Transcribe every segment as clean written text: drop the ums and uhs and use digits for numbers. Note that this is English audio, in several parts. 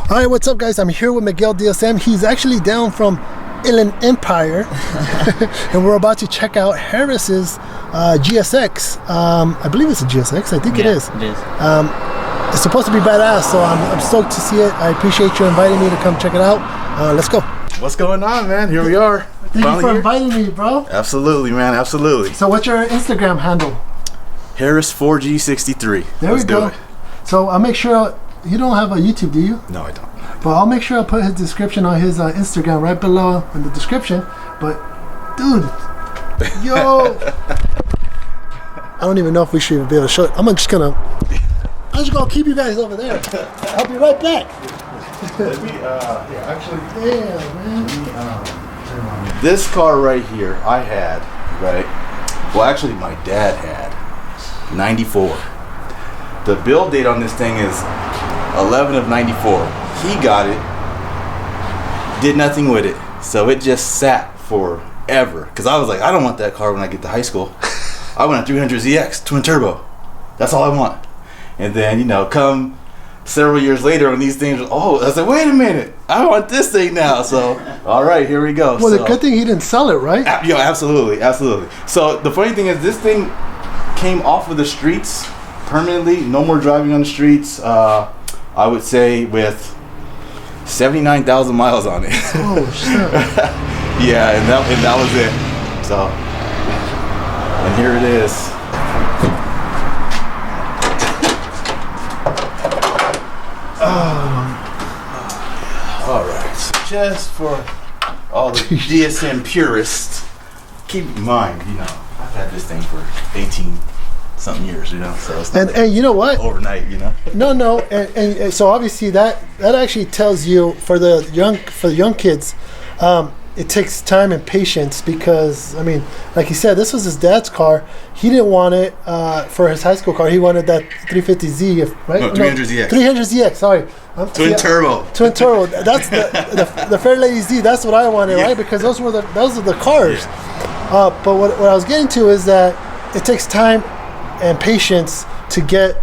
All right, what's up, guys? I'm here with Miguel DSM. He's actually down from Inland Empire, and we're about to check out Harris's GSX. I believe it's a GSX. I think it is. It is. It's supposed to be badass, so I'm stoked to see it. I appreciate you inviting me to come check it out. Let's go. What's going on, man? Here we are. Thank you for inviting me, bro. Absolutely, man. Absolutely. So what's your Instagram handle? Harris 4G63. There we go. So I'll make sure. You don't have a YouTube, do you? No, I don't. But I'll make sure I'll put his description on his Instagram right below in the description. But, dude, yo, I don't even know if we should even be able to show it. I'm just gonna keep you guys over there. I'll be right back. Let me, actually, damn, man. This car right here, I had, right? Well, actually, my dad had 94. The build date on this thing is 11 of 94. He got it, did nothing with it, so it just sat forever. Because I was like, I don't want that car when I get to high school. I want a 300ZX twin turbo. That's all I want. And then, you know, come several years later when these things, I was like, wait a minute, I want this thing now. So, all right, here we go. Well, the good thing he didn't sell it, right? Yeah, absolutely, absolutely. So the funny thing is, this thing came off of the streets permanently. No more driving on the streets. I would say with 79,000 miles on it. Oh shit! Yeah, and that was it. So, and here it is. All right. So just for all the DSM purists, keep in mind, you know, I've had this thing for 18-something years, you know. So it's not and you know what? Overnight, you know. No, and so obviously that actually tells you for the young kids, it takes time and patience because I mean, like he said, this was his dad's car. He didn't want it for his high school car. He wanted that 350Z, right? No, 300ZX. 300ZX. Sorry. Twin turbo. Twin turbo. That's the Fair Lady Z. That's what I wanted, right? Because those are the cars. Yeah. But what I was getting to is that it takes time and patience to get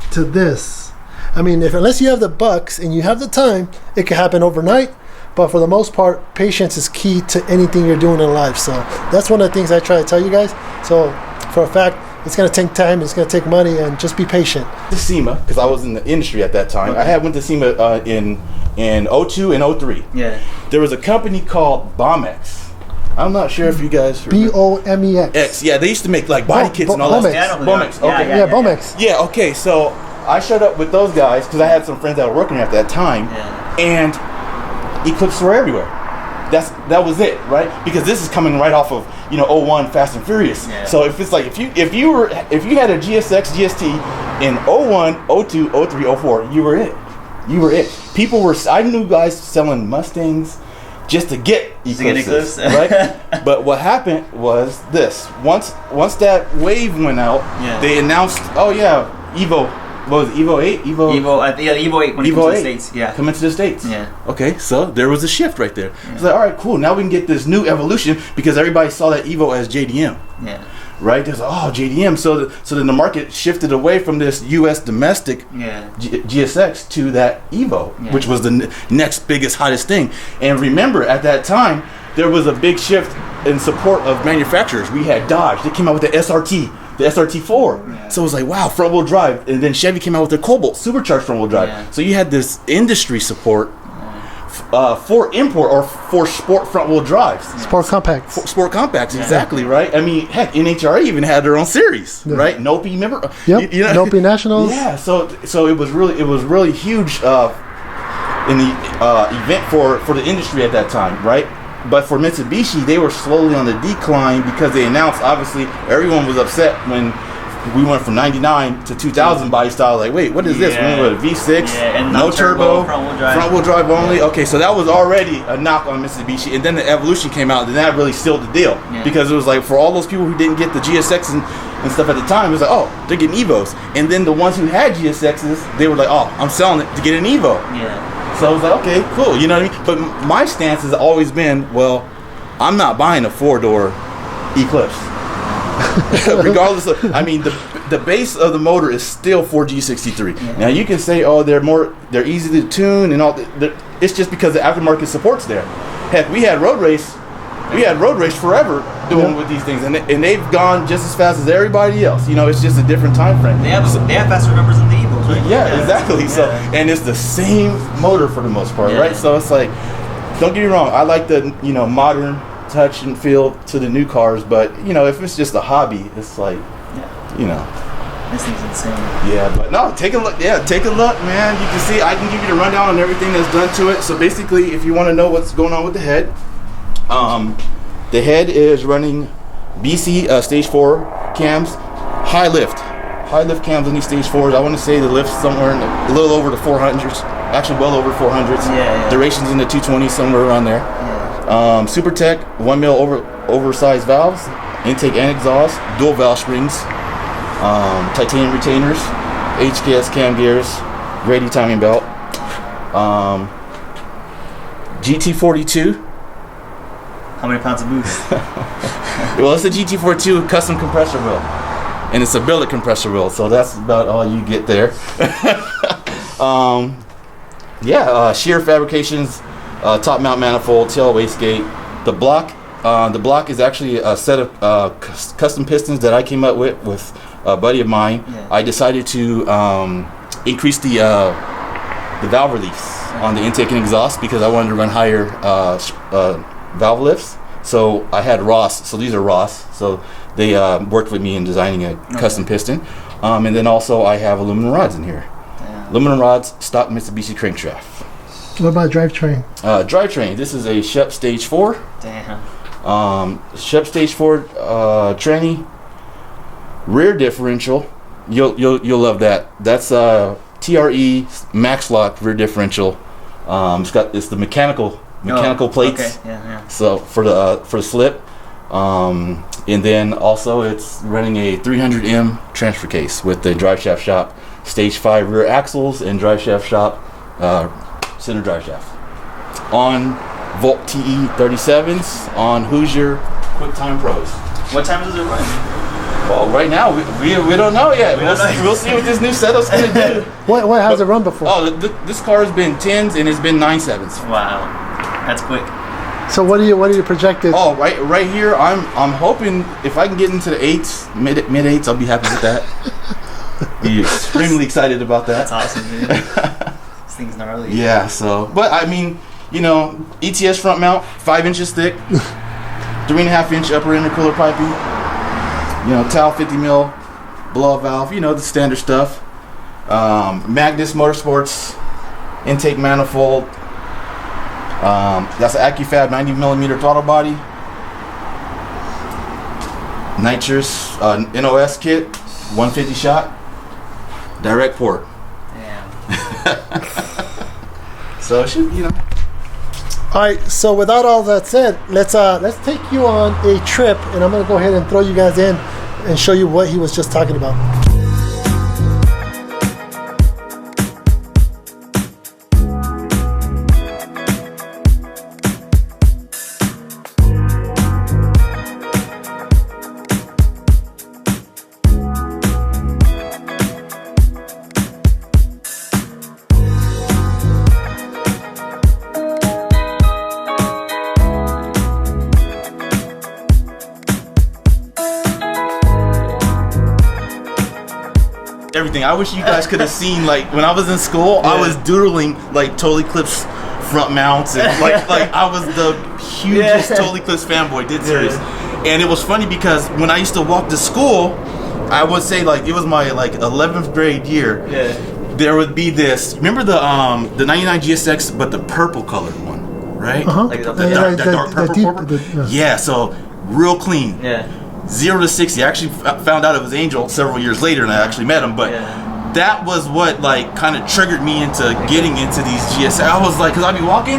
to this. I mean, unless you have the bucks and you have the time, it can happen overnight. But for the most part, patience is key to anything you're doing in life. So that's one of the things I try to tell you guys. So for a fact, it's going to take time, it's going to take money, and just be patient. To SEMA, because I was in the industry at that time. I went to SEMA in 02 and 03. Yeah. There was a company called Bomex. I'm not sure if you guys Bomex. Yeah, they used to make like body kits and all that stuff. Bomex. Okay. Yeah, Bomex. Yeah, okay. So I showed up with those guys because I had some friends that were working at that time, and Eclipse were everywhere. That was it, right? Because this is coming right off of 01 Fast and Furious. Yeah. So if it's like if you had a GSX GST in 01, 02, 03, 04, you were it. You were it. I knew guys selling Mustangs just to get Eclipses, right? But what happened was this: once that wave went out, they announced, Evo. What was it, Evo 8? Evo 8 when it comes to the States. Yeah. Coming to the States. Yeah. Okay, so there was a shift right there. Yeah. It's like, all right, cool. Now we can get this new evolution because everybody saw that Evo as JDM. Yeah. Right? There's JDM. So then the market shifted away from this U.S. domestic GSX to that Evo, which was the next biggest, hottest thing. And remember, at that time, there was a big shift in support of manufacturers. We had Dodge. They came out with the SRT. The SRT4. Yeah. So it was like, wow, front wheel drive. And then Chevy came out with their Cobalt, supercharged front wheel drive. Yeah. So you had this industry support for import or for sport front wheel drives. Sport compacts. Sport compacts, exactly, right? I mean, heck, NHRA even had their own series, right? Nope, remember? Yep, Nope Nationals. Yeah, so it was really huge in the event for the industry at that time, right? But for Mitsubishi, they were slowly on the decline because they announced, obviously, everyone was upset when we went from 99 to 2000 body style. Like, wait, what is this? We went with a V6, and no turbo, front wheel drive only. Okay, so that was already a knock on Mitsubishi. And then the Evolution came out, and that really sealed the deal. Because it was like, for all those people who didn't get the GSX and stuff at the time, it was like, oh, they're getting Evos. And then the ones who had GSXs, they were like, oh, I'm selling it to get an Evo. Yeah. So I was like, okay, cool, you know what I mean? But my stance has always been, well, I'm not buying a 4-door Eclipse. Regardless of, I mean, the the base of the motor is still 4G63. Yeah. Now you can say, oh, they're easy to tune and all. It's just because the aftermarket support's there. Heck, we had road race forever doing with these things, and they've gone just as fast as everybody else. You know, it's just a different time frame. They have faster numbers than the Evos, right? Yeah, exactly. Yeah. So, and it's the same motor for the most part, right? So it's like, don't get me wrong, I like the modern touch and feel to the new cars, but if it's just a hobby, it's like, this thing's insane. Yeah, but no, take a look. Yeah, take a look, man. You can see, I can give you the rundown on everything that's done to it. So basically, if you want to know what's going on with the head, the head is running BC stage 4 cams, high lift cams on these stage 4s. I want to say the lift's somewhere in a little over the 400s, actually well over 400s. Yeah. Duration's in the 220s, somewhere around there. Yeah. Super Tech 1 mil oversized valves, intake and exhaust, dual valve springs, titanium retainers, HKS cam gears, Grady timing belt, GT42. How many pounds of boost? Well, it's a GT42 custom compressor wheel, and it's a billet compressor wheel, so that's about all you get there. Shear fabrications, top mount manifold, tail wastegate. The block is actually a set of custom pistons that I came up with a buddy of mine. Yeah. I decided to increase the valve reliefs on the intake and exhaust because I wanted to run higher valve lifts. So I had Ross. So these are Ross. So they worked with me in designing a custom piston. And then also I have aluminum rods in here. Damn. Aluminum rods, stock Mitsubishi crankshaft. What about drivetrain? Drivetrain. This is a Shep Stage 4. Damn. Shep Stage 4 tranny. Rear differential. You'll love that. That's TRE Max Lock rear differential. It's the mechanical plates. Okay. Yeah. So for the slip, and then also it's running a 300M transfer case with the drive shaft shop stage 5 rear axles and drive shaft shop center drive shaft on Volt TE 37s on Hoosier QuickTime Pros. What time does it run? Well, right now we don't know yet. We'll see what this new setup's gonna do. What has it run before? Oh, this car has been 10s and it's been 9.7s. Wow, that's quick. So what do you projected? Oh, right here, I'm hoping if I can get into the 8s, mid 8s, I'll be happy with that. Be extremely excited about that. That's awesome, dude. This thing's gnarly. Yeah. So, but I mean, ETS front mount, 5 inches thick, 3.5 inch upper intercooler piping. TAL 50 mil blow-up valve, the standard stuff. Magnus Motorsports intake manifold. That's an AccuFab 90 millimeter throttle body. Nitrous NOS kit, 150 shot. Direct port. Damn. So it should, All right. So without all that said, let's take you on a trip, and I'm gonna go ahead and throw you guys in and show you what he was just talking about. Everything. I wish you guys could have seen, like, when I was in school, I was doodling like Total Eclipse front mounts and like I was the hugest Total Eclipse fanboy, dead serious. And it was funny because when I used to walk to school, I would say, like, it was my 11th grade year. Yeah. There would be this. Remember the 99 GSX, but the purple colored one, right? Uh-huh. Like the dark purple. Yeah. So real clean. Yeah. 0 to 60. I actually found out it was Angel several years later, and I actually met him. But that was what kind of triggered me into getting into these GSX. I was like, because I'd be walking,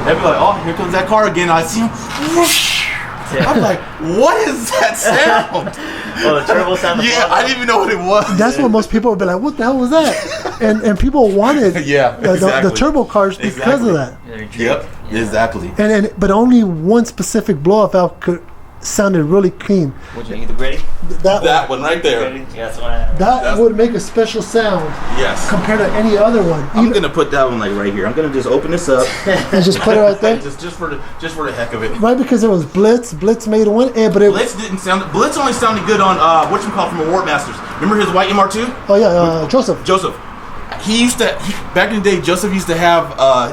they'd be like, oh, here comes that car again. I see him. Whoosh. Yeah. I'm like, what is that sound? The turbo sound. Yeah, I didn't even know what it was. That's what most people would be like, what the hell was that? and people wanted the turbo cars because of that. Yep, exactly. But only one specific blow-off valve sounded really clean. Would you think the gritty? That one right there. Gritty? Yeah, that's the one I have. That would make a special sound. Yes. Compared to any other one. I'm gonna put that one like right here. I'm gonna just open this up and just put it right there. just for the heck of it. Right, because it was Blitz. Blitz made one, but Blitz didn't sound. Blitz only sounded good on whatchamacallit from Award Masters. Remember his white MR2? Oh yeah, Joseph. He used to back in the day. Joseph used to have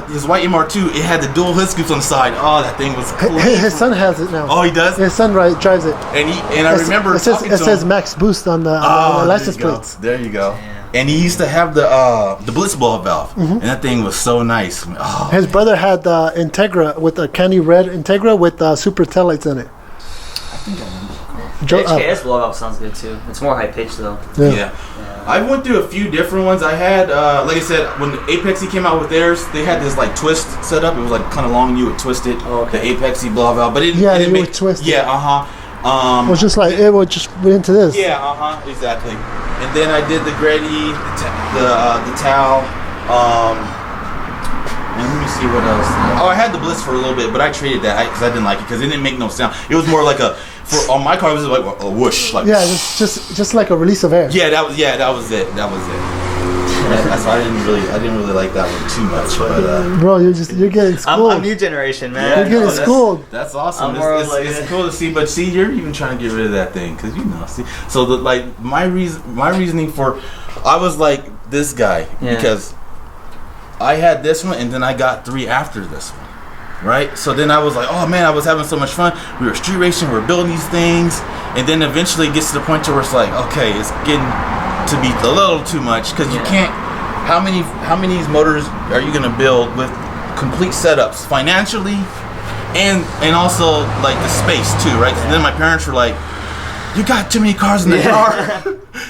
his white MR2. It had the dual hood scoops on the side. Oh, that thing was cool. His son has it now. Oh, he does. His son drives it. And I remember it says Max Boost on the license plates. There you go. And he used to have the Blitz ball valve, and that thing was so nice. Oh, his brother had the Integra with a candy red Integra with super taillights in it. I think I remember. The HKS blow valve sounds good too. It's more high pitched though. Yeah. I went through a few different ones. I had, like I said, when Apexy came out with theirs, they had this like twist set up. It was like kind of long, and you would twist it. Oh, okay. The Apexy blow valve, but it didn't make twist. Yeah, it was just like it would just went into this. Yeah, exactly. And then I did the Grady, the Tau. And let me see what else. Oh, I had the Blitz for a little bit, but I traded that because I didn't like it because it didn't make no sound. It was more like on my car it was like a whoosh, like just like a release of air. That was it. That's why I didn't really like that one too much. But bro, you're getting schooled. I'm new generation, man. You're getting schooled. That's awesome. It's cool to see, but see, you're even trying to get rid of that thing because see. So my reasoning for, I was like this guy because I had this one and then I got 3 after this one. Right? So then I was like, oh man, I was having so much fun. We were street racing, we were building these things, and then eventually it gets to the point where it's like, okay, it's getting to be a little too much because you can't. How many of these motors are you gonna build with complete setups financially, and also like the space too, right? So then my parents were like, you got too many cars in the car.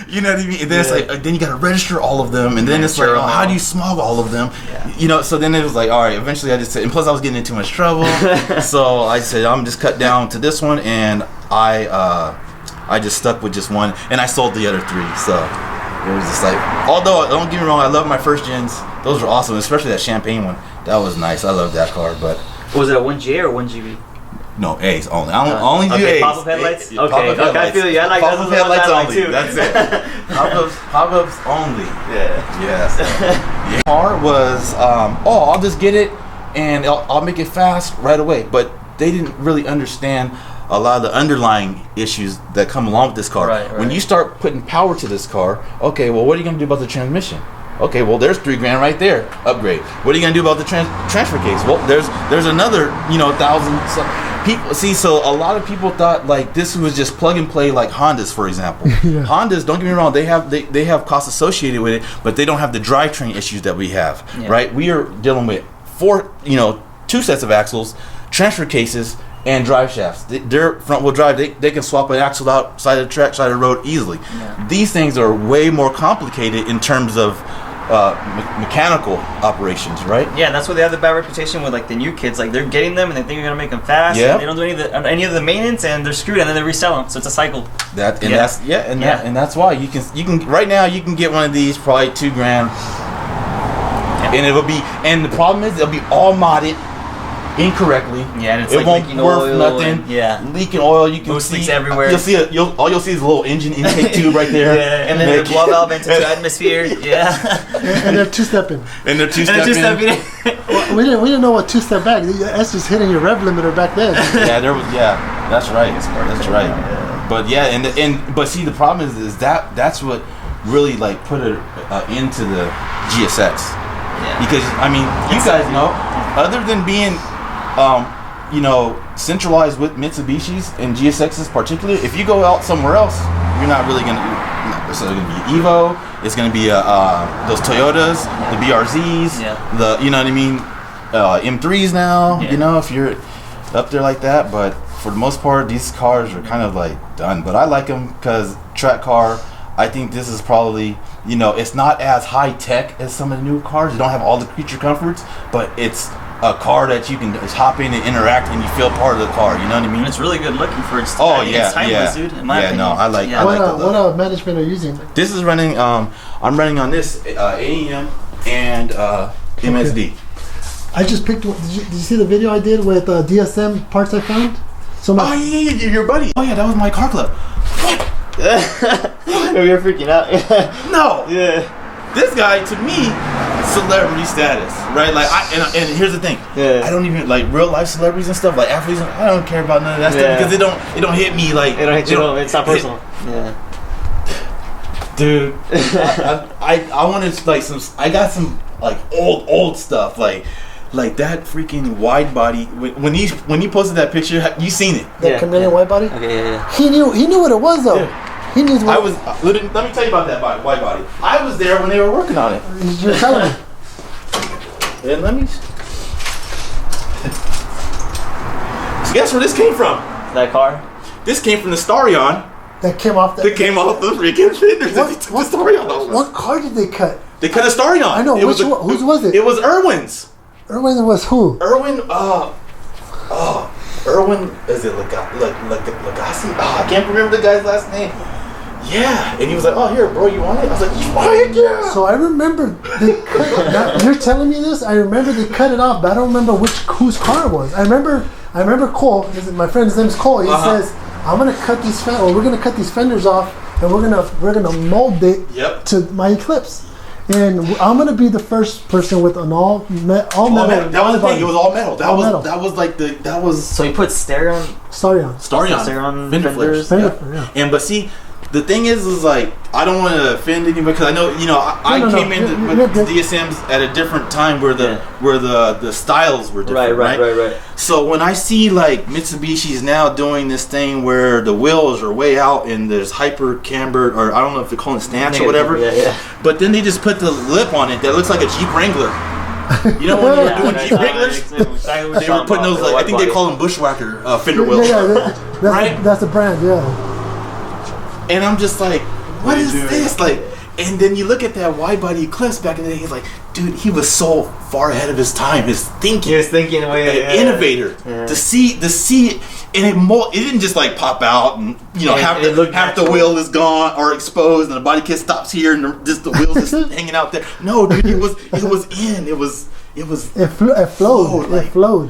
You know what I mean? And then it's like, then you got to register all of them, and then it's like, how do you smog all of them? You know, so then it was like, all right, eventually I just said, and plus I was getting in too much trouble, so I said, I'm just cut down to this one, and I just stuck with just one, and I sold the other 3, so it was just like, although, don't get me wrong, I love my first gens, those were awesome, especially that Champagne one, that was nice, I love that car, but. Was it a 1GA or 1GB? No, A's only. I only do A's. Pop-up headlights? Okay, I feel you. I like pop-up headlights only. Too. That's it. Pop-ups only. Yeah. Yes. Car was, I'll just get it and I'll make it fast right away. But they didn't really understand a lot of the underlying issues that come along with this car. Right. When you start putting power to this car, okay, well, what are you going to do about the transmission? Okay, well, there's $3,000 right there. Upgrade. What are you gonna do about the transfer case? Well, there's another, 1,000 people. See, so a lot of people thought like this was just plug and play, like Hondas, for example. Hondas, don't get me wrong, they have costs associated with it, but they don't have the drivetrain issues that we have, right? We are dealing with 2 sets of axles, transfer cases, and drive shafts. They're front wheel drive. They can swap an axle out side of the track, side of the road easily. These things are way more complicated in terms of mechanical operations, right? Yeah, and that's why they have the bad reputation with like the new kids. Like they're getting them and they think you're gonna make them fast. And they don't do any of the maintenance and they're screwed and then they resell them. So it's a cycle. That's why you can right now you can get one of these probably $2,000, and the problem is it'll be all modded incorrectly. Yeah, and it's it like won't leaking worth oil. nothing. Leaking oil. You can Moose see leaks everywhere. All you'll see is a little engine intake tube right there. And then the blow valve into the atmosphere. And they're two-stepping. Well, we didn't know what two-step back. That's just hitting your rev limiter back then. That's right. That's right. But but see, the problem is that's what really like put it into the GSX. Because I mean, you guys know, other than being centralized with Mitsubishis and GSXs particularly, if you go out somewhere else, you're not really gonna. So it's gonna be Evo. It's gonna be those Toyotas, the BRZs, the M3s now. If you're up there like that, but for the most part, these cars are kind of like done. But I like them because track car. I think this is probably, it's not as high tech as some of the new cars. You don't have all the creature comforts, but it's a car that you can just hop in and interact and you feel part of the car. You know what I mean? It's really good looking for its. It's timeless, dude. In my opinion. I like. What management are you using? This is running. I'm running on this AEM and MSD. I just picked. Did you see the video I did with DSM parts I found? So Oh yeah, your buddy. Oh yeah, that was my car club. You're freaking out. No. Yeah. This guy, to me, celebrity status, right? Like, and here's the thing. Yeah. I don't even like real life celebrities and stuff, like athletes. I don't care about none of that stuff because it don't hit me like. It don't hit you. It's not personal. Yeah. Dude, I wanted like some. I got some like old stuff like that freaking wide body. When he posted that picture, you seen it? That chameleon wide body. Okay, yeah. He knew what it was though. Yeah. He knew what. I was. Let me tell you about that wide body. I was there when they were working on it. You're telling me. And let me. So guess where this came from? That car. This came from the Starion. That came off. That came off the freaking fenders. That they took the Starion off. What car did they cut? They cut a Starion. I know. Whose was it? It was Irwin's. Irwin was who? Irwin. Irwin. Is it Lagasse? I can't remember the guy's last name. Yeah, and he was like, "Oh, here, bro, you want it?" I was like, "Heck yeah!" So I remember they cut. Now, you're telling me this? I remember they cut it off, but I don't remember whose car it was. I remember Cole. My friend's name's Cole. He says, "I'm gonna cut these we're gonna cut these fenders off, and we're gonna mold it to my Eclipse, and I'm gonna be the first person with an all metal." That was the thing. It was all metal. That was like that was. So you put Starion fenders. Yeah. And but see. The thing is like I don't want to offend anybody because I know I came in with DSMs at a different time where the styles were different, right? So when I see like Mitsubishi's now doing this thing where the wheels are way out and there's hyper cambered, or I don't know if they're calling it stance or whatever, but then they just put the lip on it that looks like a Jeep Wrangler. You know when you're doing Jeep Wranglers? They were putting those like I think they call them bushwhacker fender wheels. That's a brand, And I'm just like, what is this? Like, and then you look at that wide body Eclipse back in the day. He's like, dude, he was so far ahead of his time. His thinking, he was thinking away, innovator. To see it, and it didn't just like pop out and half the wheel is gone or exposed, and the body kit stops here, and just the wheels just hanging out there. No, dude, it was in. It flowed.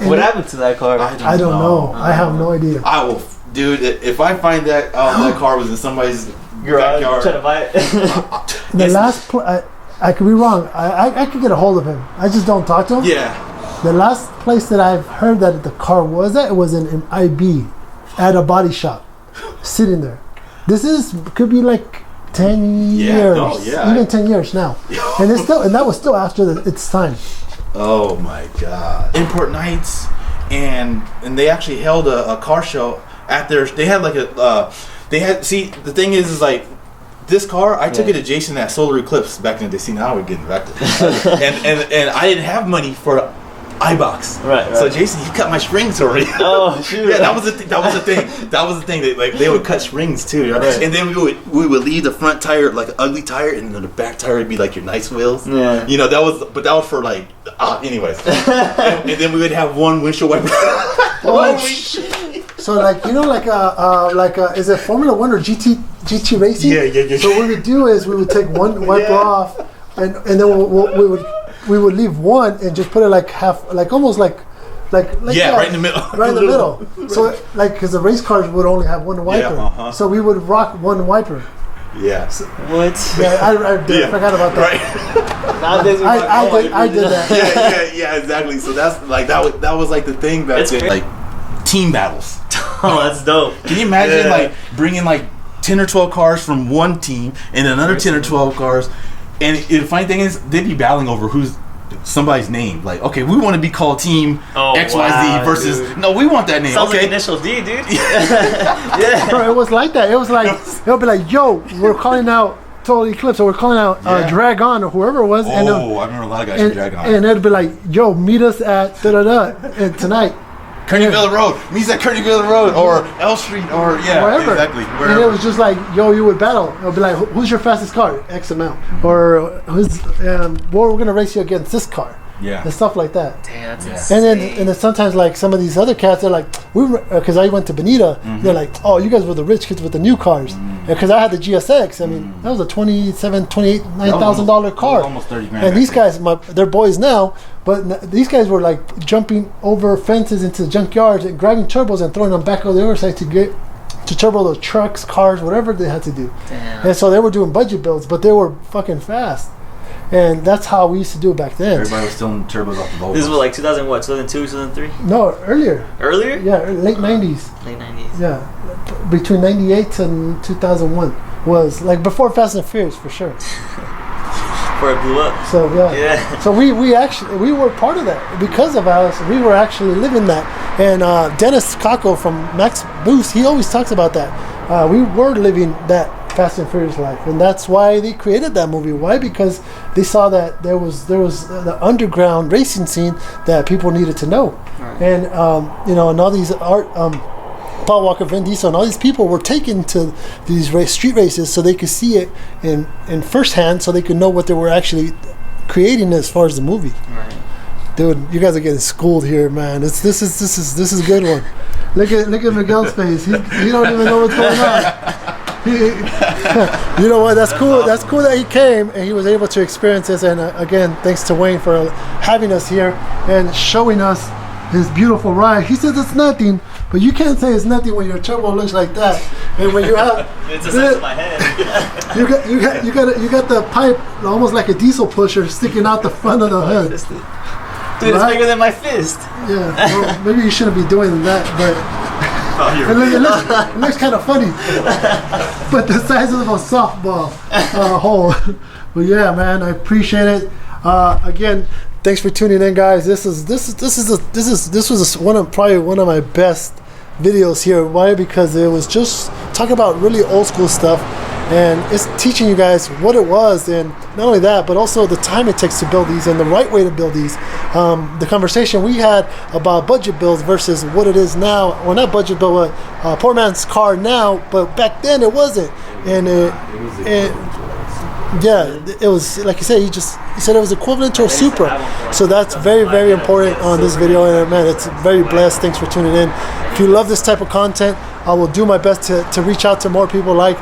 What happened to that car? I don't know. I have no idea. I will. Dude, if I find that that car was in somebody's backyard, trying to buy it. The last I could be wrong. I could get a hold of him. I just don't talk to him. Yeah. The last place that I've heard that the car was at, it was in IB at a body shop, sitting there. This could be like 10 years, even 10 years now, and that was still after its time. Oh my God! Import nights, and they actually held a car show. They had like the thing is like this car I took it to Jason at Solar Eclipse back in the day. See, now we're getting back to and I didn't have money for iBox. Right. So Jason, he cut my springs already. Oh shoot. Yeah, that was the thing. That was the thing. They would cut springs too, right? And then we would leave the front tire like an ugly tire, and then the back tire would be like your nice wheels. Yeah. That was for like anyways. and then we would have one windshield wiper. So is it Formula One or GT racing? Yeah. So what we would do is we would take one wiper off, and then we would leave one and just put it like half, like almost like right in the middle. Right in the middle. So because the race cars would only have one wiper, so we would rock one wiper. Yeah. So, what? Yeah, I forgot about that. Right. I did that. Yeah, exactly. So that's like that was like the thing back then, like team battles. Oh, that's dope. Can you imagine like bringing like 10 or 12 cars from one team and another 10 or 12 cars, and the funny thing is they'd be battling over who's somebody's name. Like, okay, we want to be called Team XYZ versus no, we want that name. Sounds like Initial D, dude. Yeah. Bro, it was like that. It was like it would be like, yo, we're calling out Total Eclipse, or we're calling out Dragon or whoever it was. Oh, and, I remember a lot of guys from Dragon. And it'd be like, yo, meet us at tonight. Kearneyville Road. Meets at Kearneyville Road or L Street or wherever. Exactly. Wherever. And it was just like, yo, you would battle. It would be like, who's your fastest car? X amount. Or we're gonna race you against this car. and stuff like that. Damn, that's And insane. then sometimes like some of these other cats, they're like, because I went to Bonita, they're like, oh, you guys were the rich kids with the new cars, because I had the GSX. I mean, that was a $9,000 car, almost 30 grand. and these guys, they're boys now, but these guys were like jumping over fences into the junkyards and grabbing turbos and throwing them back over the other side to turbo those trucks, cars, whatever they had to do. Damn. And so they were doing budget builds, but they were fucking fast. And that's how we used to do it back then. Everybody was stealing turbos off the Volvo. This was like 2000 what? 2002, 2003? No, earlier. Earlier? Yeah, late 90s. Late 90s. Yeah, between 98 and 2001 was like before Fast and Furious for sure. Before it blew up. So Yeah. So we were part of that because of us. We were actually living that. And Dennis Kako from Max Boost, he always talks about that. We were living that Fast and Furious life, and that's why they created that movie. Why? Because they saw that there was the underground racing scene that people needed to know, Right. and and all these Paul Walker, Vin Diesel, and all these people were taken to these street races so they could see it in firsthand, so they could know what they were actually creating as far as the movie. Right. Dude, you guys are getting schooled here, man. This is a good one. Look at Miguel's face. He don't even know what's going on. You know what? That's cool. That's cool that he came and he was able to experience this. And again, thanks to Wayne for having us here and showing us his beautiful ride. He says it's nothing, but you can't say it's nothing when your turbo looks like that. And when you have It's a sense of my head. you got the pipe almost like a diesel pusher sticking out the front of the hood. Dude, it's Right? bigger than my fist. Yeah, well, maybe you shouldn't be doing that, but it looks kind of funny. But the size of a softball hole. But yeah, man, I appreciate it. Again, thanks for tuning in, guys. This was probably one of my best videos here. Why? Because it was just talking about really old school stuff, and it's teaching you guys what it was, and not only that, but also the time it takes to build these and the right way to build these. The conversation we had about budget builds versus what it is now. Well, not budget build, but poor man's car now, but back then it wasn't. And it was like you said. He said it was equivalent to a Supra. So that's very, very important on this video. And man, it's very blessed. Thanks for tuning in. If you love this type of content, I will do my best to reach out to more people like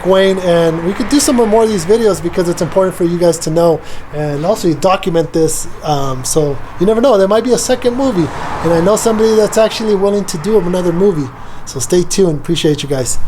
Wayne, and we could do some more of these videos because it's important for you guys to know, and also you document this, so you never know, there might be a second movie, and I know somebody that's actually willing to do another movie. So stay tuned. Appreciate you guys.